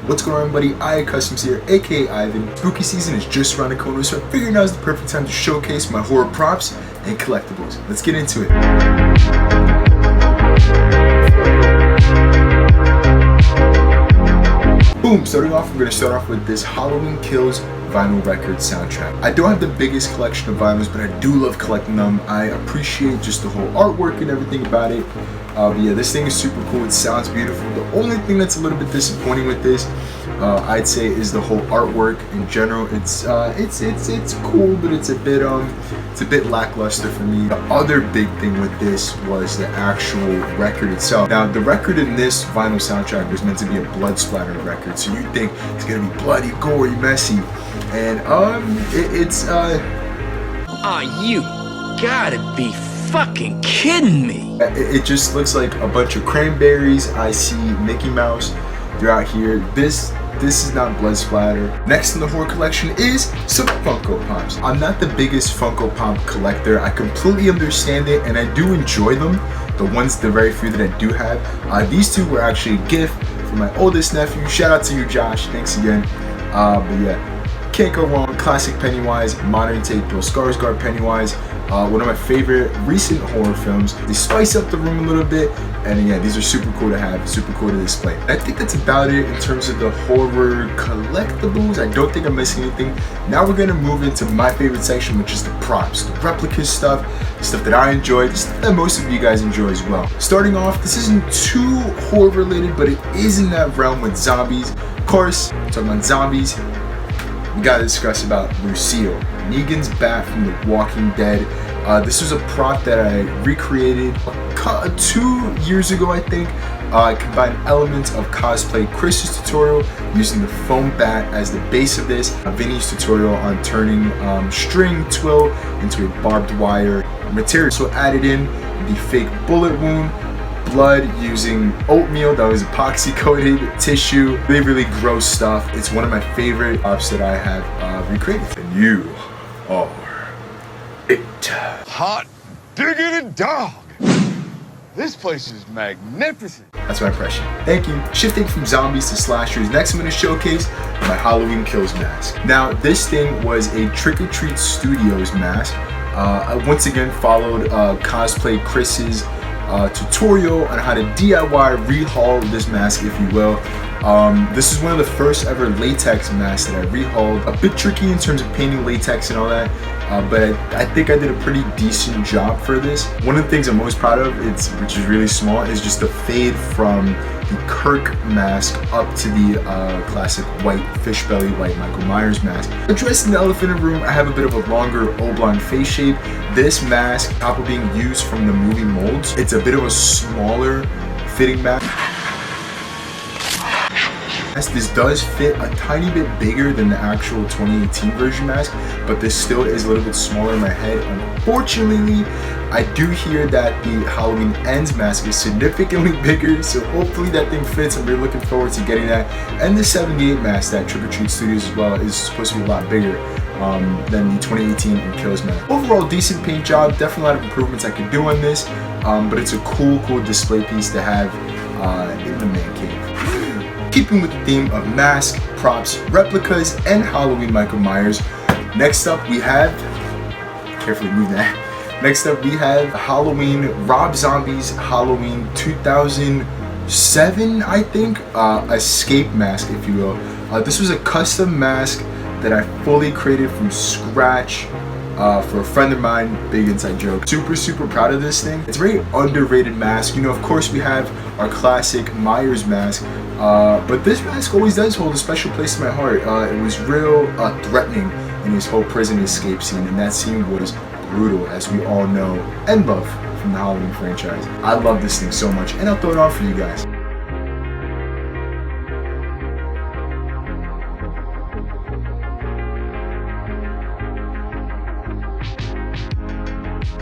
What's going on, everybody? I Customs here, aka Ivan. Spooky season is just around the corner, so I figured now is the perfect time to showcase my horror props and collectibles. Let's get into it. Boom! Starting off, we're going to start off with this Halloween Kills vinyl record soundtrack. I don't have the biggest collection of vinyls, but I do love collecting them. I appreciate just the whole artwork and everything about it. But yeah, this thing is super cool. It sounds beautiful. The only thing that's a little bit disappointing with this, I'd say, is the whole artwork in general. It's cool, but it's a bit lackluster for me. The other big thing with this was the actual record itself. Now, the record in this vinyl soundtrack was meant to be a blood splatter record, so you think it's gonna be bloody, gory, messy, and you gotta be fucking kidding me. It just looks like a bunch of cranberries. I see Mickey Mouse throughout here. This is not blood splatter. Next in the horror collection is some Funko Pops. I'm not the biggest Funko Pop collector. I completely understand it and I do enjoy them. The very few that I do have. These two were actually a gift from my oldest nephew. Shout out to you, Josh. Thanks again. But yeah, can't go wrong. Classic Pennywise, modern take Bill Skarsgård Pennywise. One of my favorite recent horror films. They spice up the room a little bit, and yeah, these are super cool to have, super cool to display. I think that's about it in terms of the horror collectibles. I don't think I'm missing anything. Now we're gonna move into my favorite section, which is the props, the replicas stuff that I enjoy, the stuff that most of you guys enjoy as well. Starting off, this isn't too horror related, but it is in that realm with zombies. Of course, talking about zombies, we gotta discuss about Lucille, Negan's bat from The Walking Dead. This was a prop that I recreated 2 years ago, I think. I combined elements of cosplay Chris's tutorial using the foam bat as the base of this, Vinny's tutorial on turning string twill into a barbed wire material. So added in the fake bullet wound, blood using oatmeal that was epoxy coated, tissue, really gross stuff. It's one of my favorite props that I have recreated. And you are it. Hot diggity dog. This place is magnificent. That's my impression. Thank you. Shifting from zombies to slashers, next I'm going to showcase my Halloween Kills mask. Now, this thing was a Trick or Treat Studios mask. I once again followed Cosplay Chris's tutorial on how to DIY rehaul this mask, if you will. This is one of the first ever latex masks that I rehauled. A bit tricky in terms of painting latex and all that, but I think I did a pretty decent job for this. One of the things I'm most proud of, which is really small, is just the fade from the Kirk mask up to the classic white fish belly white Michael Myers mask. Addressing the elephant in the room, I have a bit of a longer oblong face shape. This mask, on top of being used from the movie molds, it's a bit of a smaller fitting mask. This does fit a tiny bit bigger than the actual 2018 version mask, but this still is a little bit smaller in my head. Unfortunately, I do hear that the Halloween Ends mask is significantly bigger, so hopefully that thing fits. I'm really looking forward to getting that. And the 78 mask that Trick or Treat Studios as well is supposed to be a lot bigger than the 2018 and Kills mask. Overall, decent paint job, definitely a lot of improvements I could do on this, but it's a cool display piece to have in the man cave. Keeping with the theme of mask, props, replicas, and Halloween Michael Myers, next up we have, carefully move that, next up we have Halloween Rob Zombie's Halloween 2007, I think, escape mask, if you will. This was a custom mask that I fully created from scratch for a friend of mine. Big inside joke. Super proud of this thing. It's a very underrated mask. You know, of course we have our classic Myers mask, but this mask always does hold a special place in my heart. It was real threatening in his whole prison escape scene, and that scene was brutal, as we all know and love from the Halloween franchise. I love this thing so much, and I'll throw it on for you guys.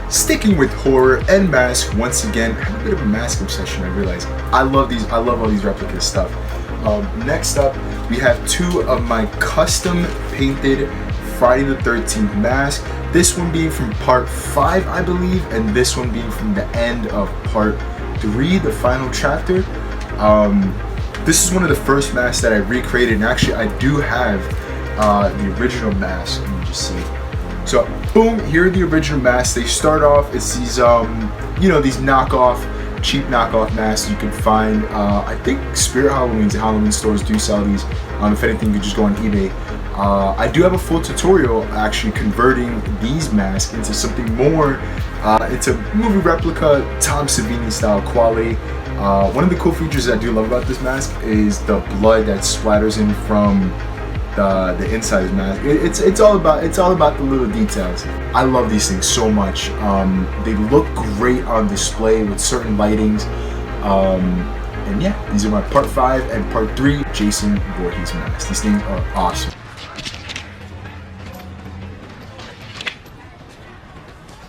Sticking with horror and masks, once again, I have a bit of a mask obsession, I realize. I love all these replica stuff. Next up, we have two of my custom painted Friday the 13th mask. This one being from part 5, I believe, and this one being from the end of part 3, the final chapter. This is one of the first masks that I recreated, and actually I do have the original mask. Let me just see. So boom, here are the original masks. They start off, it's these you know, these cheap knockoff masks you can find. I think Spirit Halloween's and Halloween stores do sell these. If anything, you could just go on eBay. I do have a full tutorial actually converting these masks into something more, into movie replica, Tom Savini style quality. One of the cool features I do love about this mask is the blood that splatters in from the inside of the mask. It's all about the little details. I love these things so much. They look great on display with certain lightings. And yeah, these are my part 5 and part 3 Jason Voorhees masks. These things are awesome.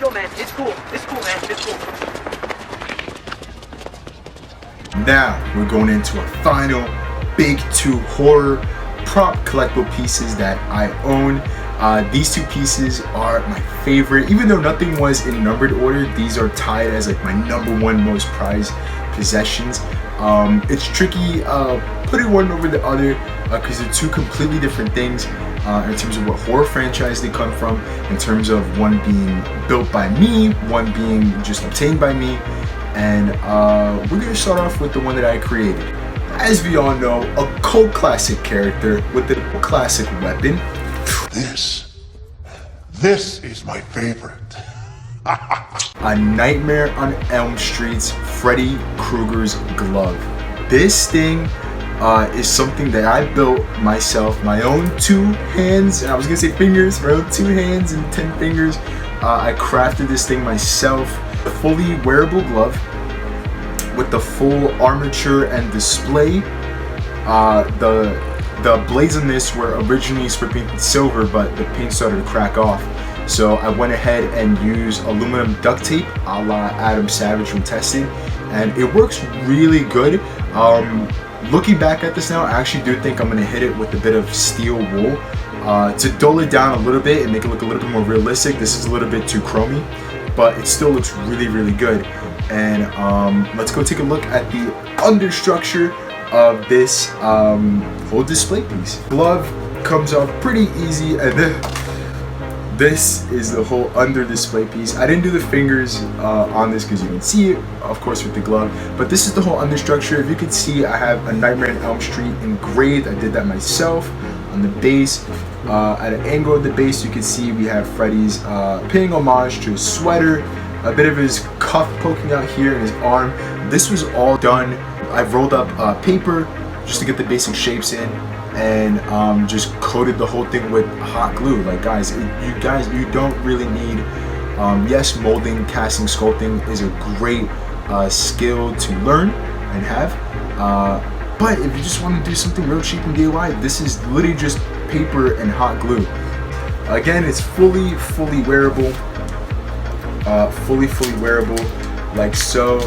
Yo, man, it's cool. It's cool, man. It's cool. Now we're going into our final big 2 horror prop collectible pieces that I own. These 2 pieces are my favorite. Even though nothing was in numbered order, these are tied as like my #1 most prized possessions. It's tricky putting one over the other because they're 2 completely different things in terms of what horror franchise they come from, in terms of one being built by me, one being just obtained by me. And we're gonna start off with the one that I created. As we all know, a cult classic character with a classic weapon. This is my favorite. A Nightmare on Elm Street's Freddy Krueger's glove. This thing is something that I built myself, my own 2 hands, and I was gonna say fingers, my own 2 hands and 10 fingers. I crafted this thing myself. A fully wearable glove with the full armature and display. The blades on this were originally spray painted silver, but the paint started to crack off. So I went ahead and used aluminum duct tape a la Adam Savage from Testing, and it works really good. Looking back at this now, I actually do think I'm going to hit it with a bit of steel wool to dull it down a little bit and make it look a little bit more realistic. This is a little bit too chromy, but it still looks really, really good. And let's go take a look at the understructure of this whole display piece. Glove comes off pretty easy, and this is the whole under display piece. I didn't do the fingers on this because you can see it, of course, with the glove, but this is the whole understructure. If you can see, I have a Nightmare on Elm Street engraved. I did that myself on the base. At an angle of the base, you can see we have Freddy's paying homage to his sweater, a bit of his cuff poking out here in his arm. This was all done. I've rolled up paper just to get the basic shapes in, and just coated the whole thing with hot glue. Like guys, you don't really need, yes, molding, casting, sculpting is a great skill to learn and have, but if you just want to do something real cheap and DIY, this is literally just paper and hot glue. Again, it's fully wearable, fully wearable, like so.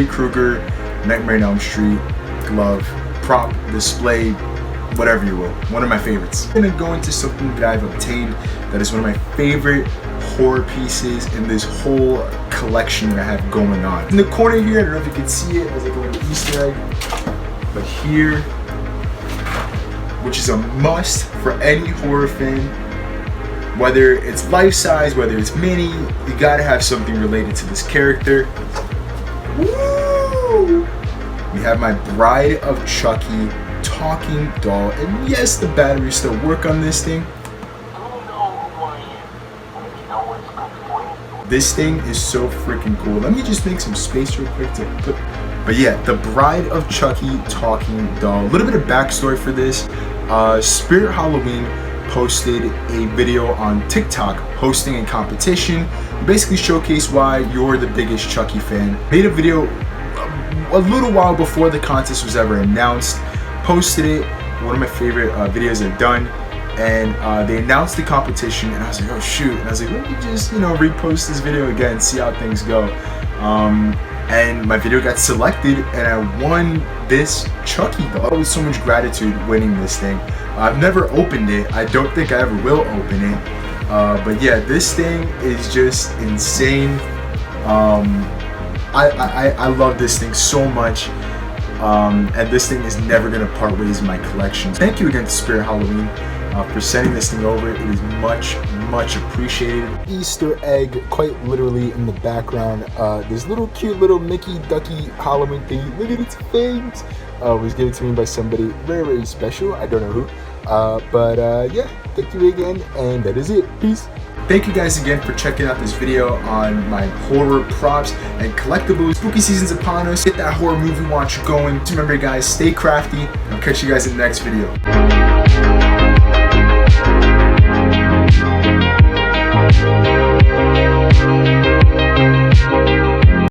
Krueger, Nightmare on Elm Street glove, prop, display, whatever you will. One of my favorites. I'm gonna go into something that I've obtained that is one of my favorite horror pieces in this whole collection that I have going on. In the corner here, I don't know if you can see it, there's like a little Easter egg, but here, which is a must for any horror fan, whether it's life size, whether it's mini, you gotta have something related to this character. Woo! We have my Bride of Chucky talking doll, and yes, the batteries still work on this thing. This thing is so freaking cool. Let me just make some space real quick to put. But yeah, the Bride of Chucky talking doll. A little bit of backstory for this. Spirit Halloween posted a video on TikTok hosting a competition. Basically showcase why you're the biggest Chucky fan. Made a video a little while before the contest was ever announced. Posted it. One of my favorite videos I've done. And they announced the competition, and I was like, oh shoot. And I was like, let me just, repost this video again, see how things go. And my video got selected, and I won this Chucky doll. It was so much gratitude winning this thing. I've never opened it. I don't think I ever will open it. But yeah, this thing is just insane. I love this thing so much. and this thing is never gonna part ways in my collection. Thank you again to Spirit Halloween for sending this thing over. It is much appreciated. Easter egg, quite literally, in the background. This little cute little Mickey Ducky Halloween thingy. Look at its fangs. Was given to me by somebody very special. I don't know who. But yeah, thank you again, and that is it. Peace. Thank you guys again for checking out this video on my horror props and collectibles. Spooky season's upon us. Get that horror movie watch going. Remember guys, stay crafty. I'll catch you guys in the next video.